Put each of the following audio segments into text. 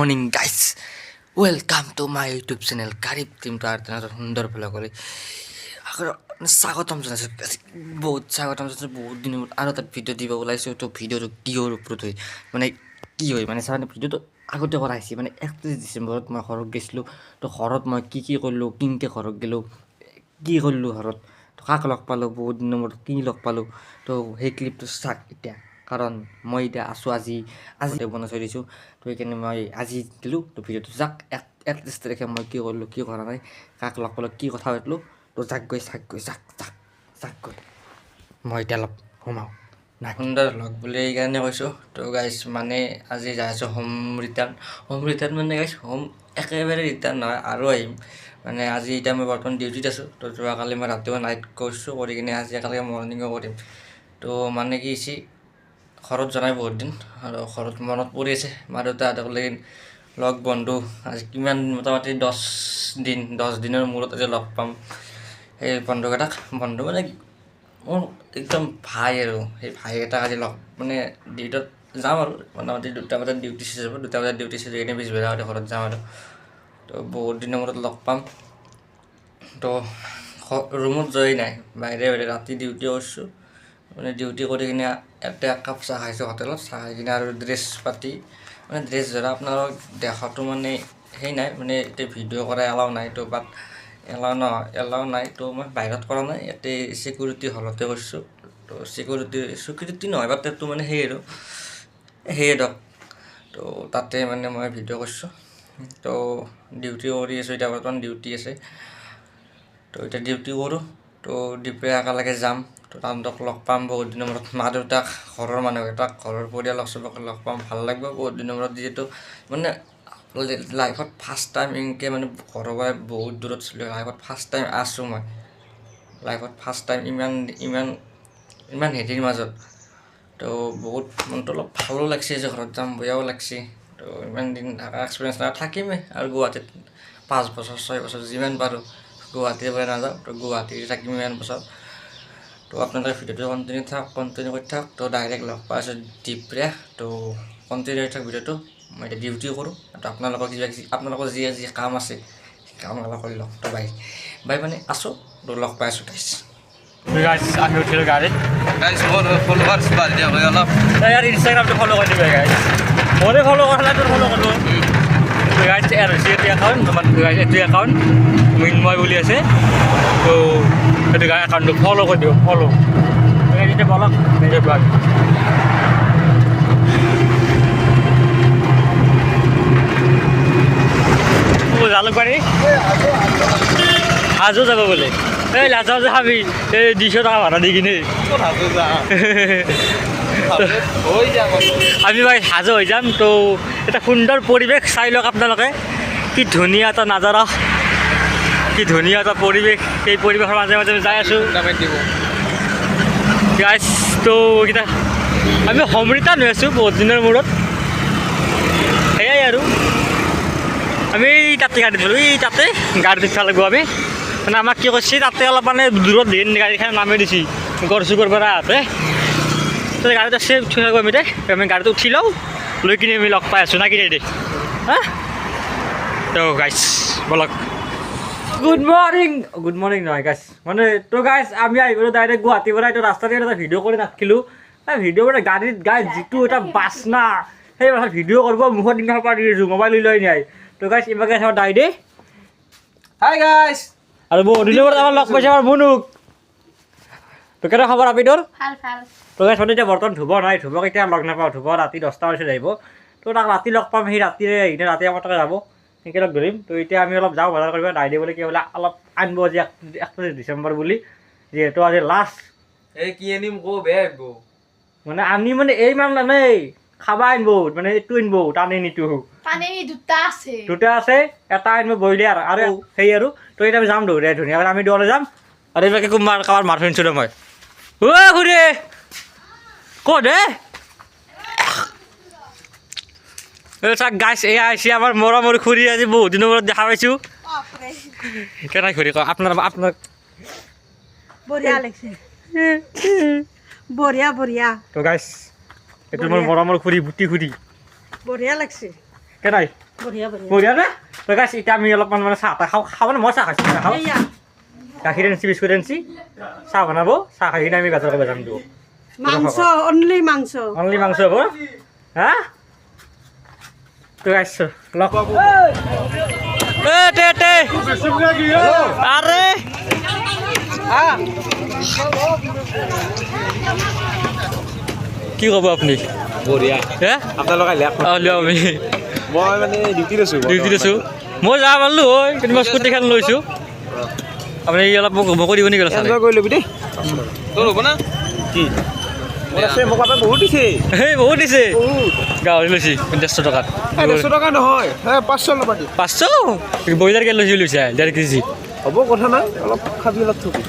Morning guys, welcome to my YouTube channel গাড়ীব টিমটো আৰু তেনেকৈ সুন্দৰ ব্লগলৈ স্বাগতম জনাইছোঁ। বহুত স্বাগতম জনাইছোঁ। বহুত দিনৰ মূৰত আৰু এটা ভিডিঅ' দিব ওলাইছোঁ। তো ভিডিঅ'টো কিহৰ ওপৰত হয় মানে কি হয় মানে চাওঁ ভিডিঅ'টো আগতে কৰা হৈছে মানে 31 ডিচেম্বৰত মই ঘৰত গৈছিলোঁ। তো ঘৰত মই কি কৰিলোঁ, কিনকৈ ঘৰত গ'লোঁ, কি কৰিলোঁ ঘৰত, তো কাক লগ পালোঁ, বহুত দিনৰ মূৰত কি লগ পালোঁ, তো সেই ক্লিপটো চাওক এতিয়া। কাৰণ মই এতিয়া আছোঁ আজি বনাই থৈ দিছোঁ। তো সেইকাৰণে মই আজি দিলোঁ। তো ভিডিঅ'টো যাক 31 তাৰিখে মই কি কৰিলোঁ, কি কৰা নাই, কাক লগ পালোঁ, কি কথা পাতিলোঁ, তো যাক গৈ মই এতিয়া অলপ সোমাওঁ নাই সুন্দৰ লগ বুলি এইকাৰণে কৈছোঁ। তো গাইছ মানে আজি যাই আছোঁ হোম ৰিটাৰ্ণ মানে গাইছ হোম একেবাৰে ৰিটাৰ্ণ নহয়, আৰু আহিম মানে আজি এতিয়া মই বৰ্তমান ডিউটিত আছোঁ। তো যোৱাকালি মই ৰাতিপুৱা নাইট কৰিছোঁ, কৰি কিনে আজি একেলগে মৰ্ণিঙো কৰিম। তো মানে কি হৈছে ঘৰত জনাই বহুত দিন আৰু ঘৰত মনত পৰি আছে মা দেউতাহঁতক লাগি লগ বন্ধু আজি কিমান মোটামুটি 10 দিনৰ মূৰত আজি লগ পাম সেই বন্ধুকেইটাক। বন্ধু মানে মোৰ একদম ভাই, আৰু সেই ভাইকেইটাক আজি লগ মানে ডিউটিত যাম আৰু মোটামুটি 2টা বজাত ডিউটি চেজ হ'ব। 2টা বজাত ডিউটি চেজ হৈ কিনে পিছবেলা ঘৰত যাম আৰু। তো বহুত দিনৰ মূৰত লগ পাম। তো ৰুমত যোৱাই নাই, বাহিৰে ৰাতি ডিউটি কৰিছোঁ। মানে ডিউটি কৰি কিনে ইয়াতে একাপ চাহ খাইছোঁ হোটেলত। চাহ খাই কিনে আৰু ড্ৰেছ পাতি মানে ড্ৰেছ ধৰা আপোনালোক দেখাটো মানে সেই নাই, মানে এতিয়া ভিডিঅ' কৰা এলাও নাই। তো বাট এলাও নাই তো মই বাহিৰত কৰা নাই, ইয়াতে ছিকিউৰিটি হলতে কৰিছোঁ। তো ছিকিউৰিটি নহয় বাট এইটো মানে সেই আৰু সেয়ে ধৰক। তো তাতে মানে মই ভিডিঅ' কৰিছোঁ। তো ডিউটি কৰি আছোঁ, এতিয়া বৰ্তমান ডিউটি আছে। তো এতিয়া ডিউটি কৰোঁ। তো দুপৰীয়া একেলগে যাম। তো তাহাঁতক লগ পাম বহুত দিনৰ মূৰত, মা দেউতাক, ঘৰৰ মানুহকেইটাক, ঘৰৰ পৰিয়ালক চবকে লগ পাম, ভাল লাগিব বহুত দিনৰ মূৰত। যিহেতু মানে লাইফত ফাৰ্ষ্ট টাইম এনেকৈ মানে ঘৰৰ পৰা বহুত দূৰত আছিলোঁ, লাইফত ফাৰ্ষ্ট টাইম আছোঁ মই, লাইফত ফাৰ্ষ্ট টাইম ইমান হেৰিৰ মাজত। তো বহুত মনটো অলপ ভালো লাগিছে যে ঘৰত যাম, বেয়াও লাগিছে। তো ইমান দিন থকা এক্সপিৰিয়েঞ্চ নাই, থাকিমেই আৰু গুৱাহাটীত 5 বছৰ 6 বছৰ যিমান পাৰোঁ। গুৱাহাটীৰ পৰা নাযাওঁ, তো গুৱাহাটীত থাকিম ইমান বছৰ। তো আপোনালোকে ভিডিঅ'টো কণ্টিনিউ কৰি থাকক। তো ডাইৰেক্ট লগ পাই আছোঁ দুপৰীয়া। তো কণ্টিনিউ কৰি থাকক ভিডিঅ'টো। মই এতিয়া ডিউটি কৰোঁ। তো আপোনালোকৰ যি কাম আছে সেই কামবিলাক কৰি লওক। তো বাই মানে আছোঁ। তো লগ পাই আছোঁ গাইছ। আমি উঠিলোঁ গাড়ীত। গাইছ মোৰ ফলোৱাৰ্ছ বাঢ়ি দিয়া হয় অলপ। ইয়াৰ ইনষ্টাগ্ৰামটো ফ'ল' কৰি দিবা গাইছ। মৰে ফ'ল' কৰিলে তোৰ ফ'ল' কৰিলোঁ গাইছ। এয়াৰ হৈছে এইটো একাউণ্ট, তোমাৰ এইটো একাউণ্ট মৃন্ময় বুলি আছে। তো সেইটো একাউণ্টটো ফ'ল' কৰি দিওঁ, ফ'ল' এতিয়া বলক নিজে ব্লগ। জালুকবাৰী হাজো যাব বোলে। এই লাজাও যে খাবি এই 200 টকা ভাড়া দি কিনে আমি ভাই হাজো হৈ যাম। তো এটা সুন্দৰ পৰিৱেশ চাই লওক আপোনালোকে। কি ধুনীয়া এটা নাজাৰা, কি ধুনীয়া এটা পৰিৱেশ। সেই পৰিৱেশৰ মাজে মাজে যাই আছোঁ গাইছ। তো এইকেইটা আমি হোম ৰিটাৰ্ণ হৈ আছোঁ বহুত দিনৰ মূৰত। সেয়াই আৰু আমি তাতে গাড়ীত গ'লোঁ, তাতে গাড়ীত উঠিব লাগিব আমি। মানে আমাক কি কৰিছে তাতে অলপ মানে দূৰত দিন গাড়ীখন নামি দিছে গড় চুগৰ পৰা আহোঁতে। তো গাড়ীত আছে উঠি থাকোঁ আমি আমি গাড়ীত উঠি লওঁ, লৈ কিনে আমি লগ পাই আছোঁ না কি দে হা। তো গাইছ বলক। গুড মৰ্ণিং নহয় গাইছ মানে। তো গাইছ আমি আহিবলৈ ডাইৰেক্ট গুৱাহাটীৰ পৰা এইটো ৰাস্তাতে এটা ভিডিঅ' কৰি নাথাকিলোঁ। ভিডিঅ' মানে গাড়ীত গাইছ যিটো এটা বাচনা, সেই ভিডিঅ' কৰিব মুখত দিনা পাৰি আছোঁ, মোবাইল লৈ নাই। তো গাইছ এইবাৰ গাইছ আমাৰ দাইদে হাই গাইছ। আৰু বহুত দিনৰ পৰা আমাৰ লগ পাইছে আমাৰ মুনুক। তো কেনে খবৰ আপি তোৰ? তো গাইছ মানে এতিয়া বৰ্তমান ধুব নাই, ধুবক এতিয়া লগ নাপাওঁ। ধুব ৰাতি 10টা বজাত আহিব। তো তাক ৰাতি লগ পাম, সেই ৰাতিৰে আহিনে ৰাতি আমাৰ তাকে যাব, সেনেকৈ লগ ধৰিম। তো এতিয়া আমি অলপ যাওঁ বজাৰ কৰিব। দাইদে বোলে কি বোলে অলপ আনিব আজি 31 ডিচেম্বৰ বুলি, যিহেতু আজি লাষ্ট। এই কি আনিম কো বেয়া আহিব মানে আনি মানে এই মান নানেই খাবা আনিব, মানে এইটো আনিব টানি নিটো দুটা আছে, এটা আনিব বইলে আৰু সেই আৰু। তো এতিয়া আমি যাম দৌৰে ধুনীয়াকৈ আমি দৌৰলৈ যাম। আৰু এইবিলাকে কোনোবা কাৰোবাৰ মাত শুনিছোঁ দে মই। খুৰী ক'ত চাক গাইছ এয়া আহিছে আমাৰ মৰমৰ খুৰী। আজি বহুত দিনৰ মূৰত দেখা পাইছোঁ। কেনে খুৰী কয় আপোনাৰ বঢ়িয়া লাগিছে, বঢ়িয়া। তো গাইছ এইটো মোৰ মৰমৰ খুৰী বুটি খুৰী। বঢ়িয়া লাগছে। নাই বঢ়িয়া বঢ়িয়া বঢ়িয়া নে তো গাইছ এতিয়া আমি অলপমান মানে চাহ তাহ খাওঁ মানে মই চাহ খাইছোঁ চাহ খাওঁ এইয়া গাখীৰ আনিছি বিস্কুট আনিছি চাহ বনাব চাহ খাই কিনে আমি বাজাৰ কৰিব যাম দিব মাংস অনলি মাংস অনলি মাংস হ'ব হা তো গাইছ লগ পাব আরে কি ক'ব আপুনি বঢ়িয়া হে আপোনালোক আহিলে আমি মই মানে ডিউটিত আছোঁ ডিউটিত আছোঁ মই যাব পাৰিলোঁ হয় কিন্তু মই স্কুটিখন লৈছোঁ আপুনি অলপ মোক কৰি দিব নেকি এনজয় কৰি ল'বি দেই তোৰ হ'ব না কি মোক আপুনি বহুত দিছে এই বহুত দিছে গাহৰি লৈছি 50 টকাত 100 টকা নহয় 500 ল'বা দি 500 ব্ৰইলাৰ কেই লৈছি লৈছে 1.5 কেজি হ'ব কথা নাই অলপ খাবি অলপ থবি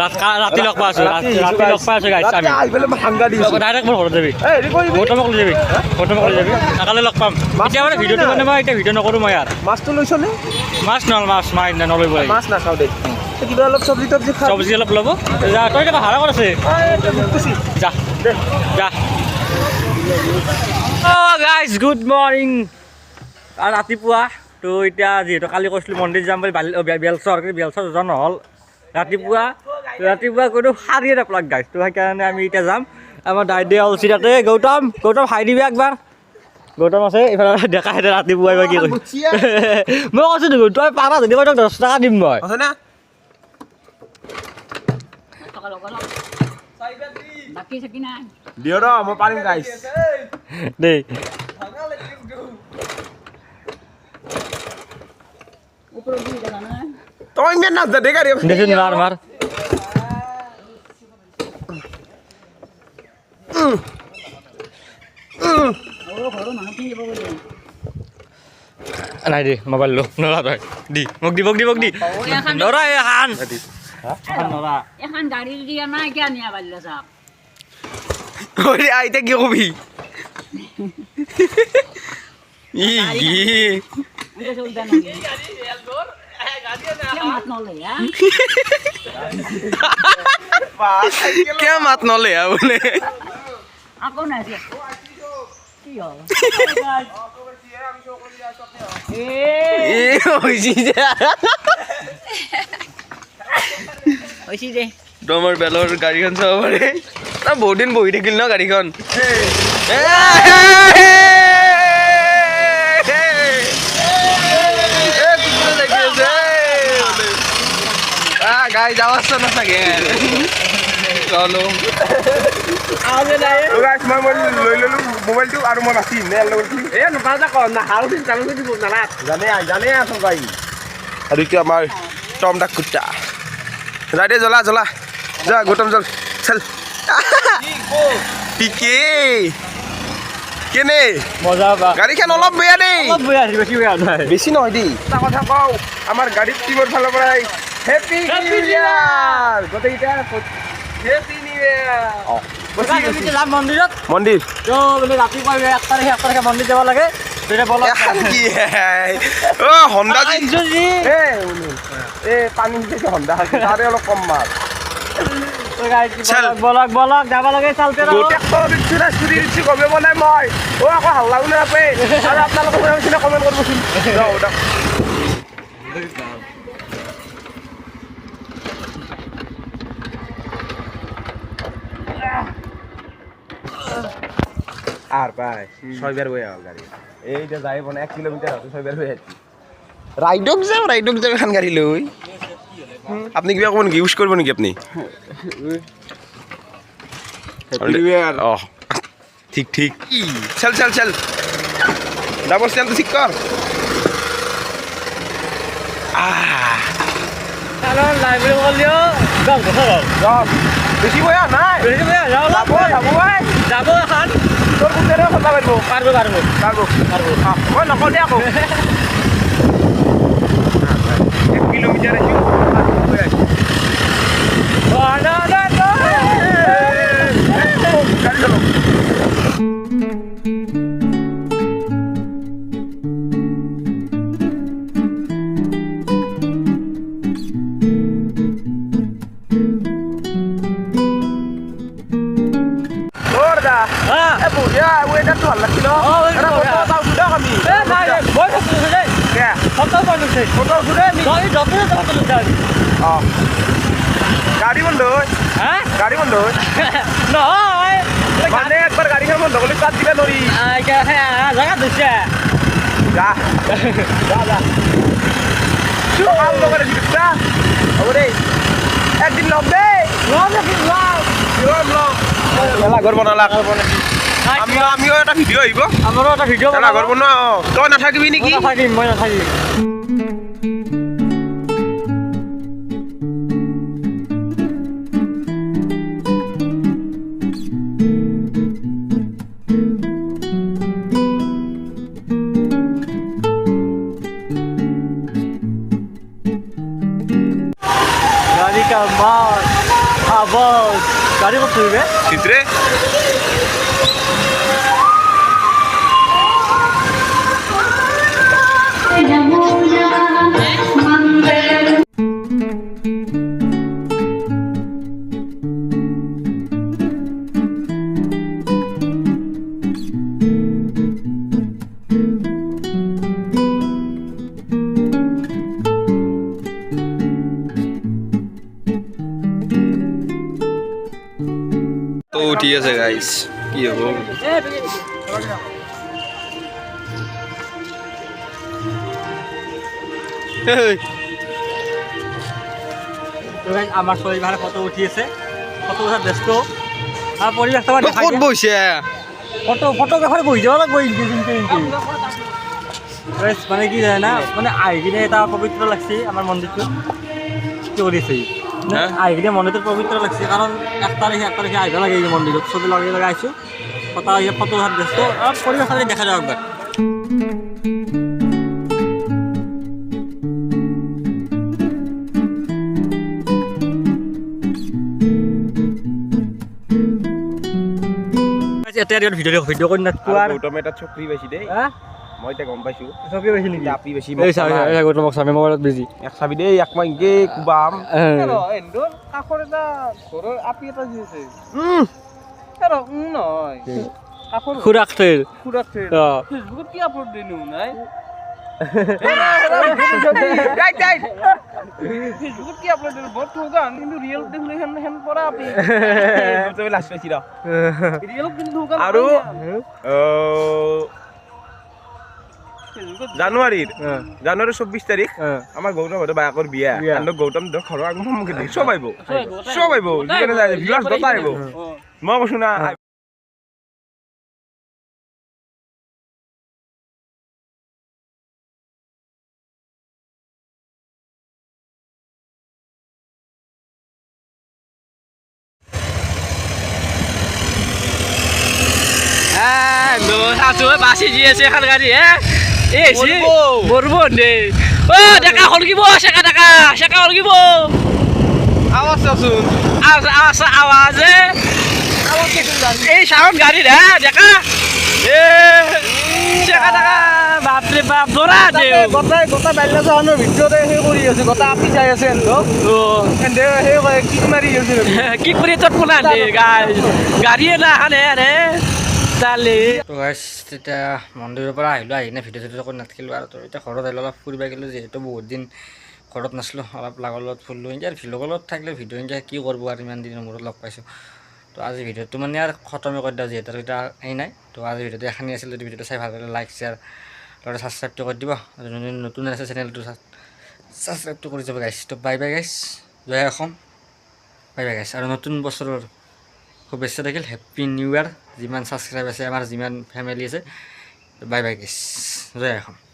ৰাতি লগ পাই আছোঁ ৰাতি লগ পাই আছোঁ গাইছ আমি আহি পেলাই মই সাংগা দি আছোঁ ডাইৰেক্ট মোৰ ঘৰত যাবি হেৰি কৰিবি গৌতমক লৈ যাবি গৌতমক লৈ যাবি কালি লগ পাম এতিয়া মানে ভিডিঅ'টো মানে মই এতিয়া ভিডিঅ' নকৰোঁ মই ইয়াত মাছটো লৈছনে মাছ নহ'ল মাছ মাই নল'ব লাগিব মাছ নাখাওঁ দেই কিবা অলপ চব্জি তব্জি খা চব্জি অলপ ল'ব যা তই কিবা ভাড়া কৰিছে যা যা গাইজ গুড মৰ্ণিং আৰু ৰাতিপুৱা তো এতিয়া যিহেতু কালি কৈছিলোঁ মন্দিৰ যাম বুলি বেলচৰ কিন্তু বেলচৰ যোৱা নহ'ল ৰাতিপুৱা কোনো সাৰিয়ে নাপালাক গাইজ তো সেইকাৰণে আমি এতিয়া যাম আমাৰ দাইদে অলচি তাতে গৌতম হাই দিবি একবাৰ গৌতম আছে এইফালে ডেকা হেঁতে ৰাতিপুৱা এইবাৰ কি কৈছে মই কৈছোঁ দেখোন তই পাৰা যদি মই তোক 10 টকা দিম মই আছে না বাকী চাকি নাই দিয় ৰ মই পাৰিম গাইছ দেই ওপৰত দি জানা না তই ইমান নাচ দে গাড়ী দেখিন মাৰ নাই দে মোবাইল লো নৰা তই দি মোক দি নৰা এখন নৰা এখন গাড়ী দিয়া নাই কিয় নিয়া পাৰিলে চাওক ঐ আইতা কি কবি ই এটা চলতে নাই মাত নলে কিয় মাত নলে বোলে আকৌ নাই কি হ'ল হৈছে যে তোমাৰ বেলৰ গাড়ীখন চাব পাৰে না বহুত দিন বহি থাকিল ন গাড়ীখন গাই যাওয়াৰ না থাকে চলো মই লৈ ললো মোবাইলটো আৰু মই নাচিম জানে আছো গাই আৰু এইটো আমাৰ টম ডাক কুত্তা যাই দে জ্বলা যা গৌতম জল চল পিকে কেনে মজা পা গাড়ীখন অলপ বেয়া দেই বেছি বেয়া নাই বেছি নহয় দেই এটা কথা কওঁ আমাৰ গাড়ীৰ টিমৰ ফালৰ পৰাই হেপী নিউ ইয়াৰ গোটেইকেইটা হেপী নিউ ইয়াৰ যাম মন্দিৰত মন্দিৰ তো বোলে ৰাতিপুৱা 1 তাৰিখে মন্দিৰ যাব লাগে তেতিয়া বলক কি হণ্ডা পানী দিছে হণ্ডা তাৰে অলপ কম মাছ বলক যাব লাগে চালতে গমে বনাই মই আকৌ হাল্লা বুলি নাপায় আৰু আপোনালোকে কমেণ্ট কৰিবচোন আর পাই 6 বার বই আল গাড়ি এইটা যাই বনে 1 কিলোমিটার আছে 6 বার বই আছি রাইডক যাও খান গাড়ি লই আপনি কিবা কোন ইউজ করব নাকি আপনি ঠিক চল ডাবল স্ট্যান্ড তো ঠিক কর হ্যালো লাইব্রেরি বলিও গাম যাও বেশি বয়া নাই যাও যাব এখন তোর বুঝেরে কথা বলবো পারবো ওই নকল দে আকো 1 কিলোমিটার আছি গাড়ি চলো বুঢ়িয়া এটা তো ভাল লাগছিল ফটো বানাইছে ফটো ঘুরে নি যত ফটো তুলছে গাড়ি বন্ধ হয় হ্যাঁ গাড়ি বন্ধ হয় নহয় মানে একবার গাড়িখান বন্ধ করলে কাজ দিলে নরি হ্যাঁ জায়গা দিচ্ছে যা যা যা কাম করে দিচ্ছা ওরে একদিন লম্বে মেলা ঘর বনালা আমিও এটা ভিডিও আহিব আমারও একটা ভিডিও মেলা ঘর বনা তই নাথাকিবি নেকি থাকিম মই নাথাকিম गाड़ी का मार आवाज गाड़ी को छुई रे চিত্রে তো ঠিক আছে গাইস কি হবো আমার শরীর ভালো ফটো উঠিয়েছে ফটো উঠার ব্যস্ত আর পরিবেশ তোমার কত বইছে ফটোগ্রাফার বই যাওয়া লাগবে মানে কি জানে না মানে আই কিনে এটা পবিত্র লাগছে আমার মন্দিরটো কি করেছে হ্যাঁ? আই কিনে মন্দিরটো পবিত্র লাগছে কারণ 1 তারিখে আইবা লাগে এই মন্দিৰত ছবি লগে লগে আইছো কথা ফটো উঠাৰ ব্যস্ত আৰ পৰিবেশ দেখা যাও একবাৰ এটা ভিডিও কৰি নাটকো আর গৌতমে এটা চকরি বেশি দেই হ্যাঁ মই এটা গম পাইছো ছবি বেশি নেকি আপনি বেশি এই চাবি গৌতমক চাবি মোবাইলত বিজি এক চাবি দেই এক মাই গে কুবাম এন্দৰ কাষৰ এটা ঘৰৰ আপি এটা যি আছে নহয় কাষৰ খুৰাকটেৰ খুৰাক অ ফেচবুকত কি আপলোড দিনো নাই ফেচবুকত কি আপলোড দিনো বৰ ঠগান কিন্তু ৰিয়েল দেখলে হেন পৰা আপি তুমি লাস্ট পাইছি ৰ ৰিয়েল কিন্তু ঠগান আৰু ফেচবুকত জানুৱাৰীৰ জানুৱাৰীৰ 24 তাৰিখ হ্যাঁ আমাৰ গৌতম হয়তো বায়েকৰ বিয়া বিয়া। আৰু গৌতম ধৰ ঘৰৰ আগমুখে দি চব আহিব চব আহিব যিকেনে যায় ভিউৱাৰ্ছ গতা আহিব মই কৈছো না বাসি দিয়েছে এখান গাড়ি হ্যাঁ এসি মরবো নে ও দেখা হলকিব শেখা হলকিব আৱাজ চাচোন আওয়াজে এই সাউন্ড গাড়ি রে দেখা এ শেখা দেখা বাপরে বাপ দৌড়া দে গোটা বাইলা যাওয়ানোর ভিডিওতে সেই কৰি আছে গোটা আপি যাই আছে এন্দো এন্দে সেই কিক মাৰি আছে কি কৰে তোৰ কোনা দে গাড়িয়ে না হানে ৰে তালে তো গাইছ তেতিয়া মন্দিৰৰ পৰা আহিলোঁ আহি কিনে ভিডিঅ' চিডিঅ' কৰি নাথাকিলোঁ আৰু তো এতিয়া ঘৰত আহিলোঁ অলপ ফুৰিব গ'লোঁ যিহেতু বহুত দিন ঘৰত নাছিলোঁ অলপ লগৰ লগত ফুৰিলোঁ এতিয়া ভিডিঅ'ৰ লগত থাকিলে ভিডিঅ' এতিয়া কি কৰিব আৰু ইমান দিনৰ মূৰত লগ পাইছোঁ তো আজি ভিডিঅ'টো মানে আৰু খতমে কৰি দিওঁ যিহেতু এতিয়া এই নাই তো আজি ভিডিঅ'টো এখানি আছিল যদি ভিডিঅ'টো চাই ভাল লাগিলে লাইক শ্বেয়াৰ লগতে ছাবস্ক্ৰাইবটো কৰি দিব আৰু যোনে নতুন আছে চেনেলটো ছাবস্ক্ৰাইবটো কৰি যাব গাইছ তো বাই বাই গাইছ জয় অসম বাই বাই গাইছ আৰু নতুন বছৰৰ শুভেচ্ছা থাকিল হেপ্পী নিউ ইয়াৰ যিমান ছাবস্ক্ৰাইব আছে আমাৰ যিমান ফেমিলি আছে বাই বাই গাইছ জয় অসম